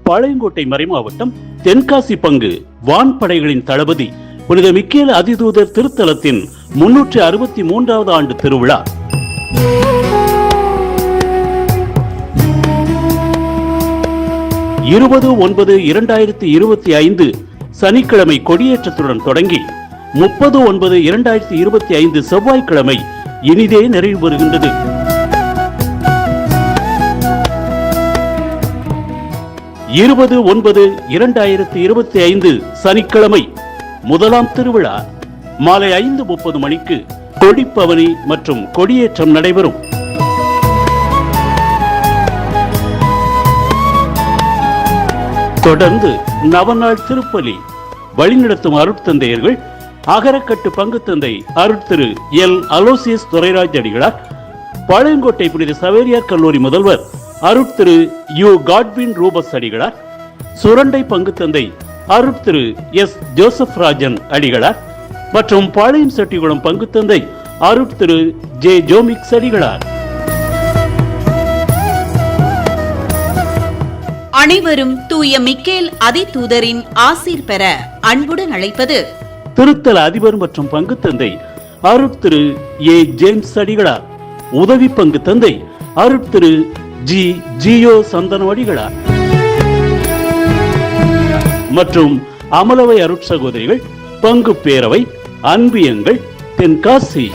பாளையங்கோட்டை மறைமாவட்டம் தென்காசி பங்கு வான்படைகளின் தளபதி புனித மிக்கேல் அதிதூதர் திருத்தலத்தின் 363வது ஆண்டு திருவிழா இருபது 9/2025 சனிக்கிழமை கொடியேற்றத்துடன் தொடங்கி 30/9/2025 செவ்வாய்க்கிழமை இனிதே நிறைவு பெறுகின்றது. இருபது 9/2025 சனிக்கிழமை முதலாம் திருவிழா மாலை 5:30 மணிக்கு கொடிப்பவனி மற்றும் கொடியேற்றம் நடைபெறும். தொடர்ந்து நவநாள் திருப்பலி வழிநடத்தும் அருட்தந்தையர்கள் அகரக்கட்டு பங்கு தந்தை அருட்திரு எல் அலோசியஸ் துரைராஜ் அடிகளார், பாளையங்கோட்டை புனித சவேரியார் கல்லூரி முதல்வர் அருட்திரு யு காட்வின் ரூபஸ் அடிகளார், சுரண்டை பங்கு தந்தை அருட்திரு எஸ் ஜோசப் ராஜன் அடிகளார் மற்றும் பாளையம் செட்டிகுளம் பங்கு தந்தை அருட்திரு ஜே ஜோமிக்ஸ் அடிகளார். அனைவரும் தூய மிக்கேல் அதிதூதரின் ஆசீர் பெற அன்புடன் அழைப்பது திருத்தல அதிபர் மற்றும் பங்கு தந்தை அருட்திரு ஏ ஜேம்ஸ் அடிகளார், உதவி பங்கு தந்தை அருட்திரு ஜி ஜியோ சந்தன அடிகளார் மற்றும் அமலவை அருட்சகோதரிகள் பங்கு பேரவை அன்பியங்கள் தென்காசி.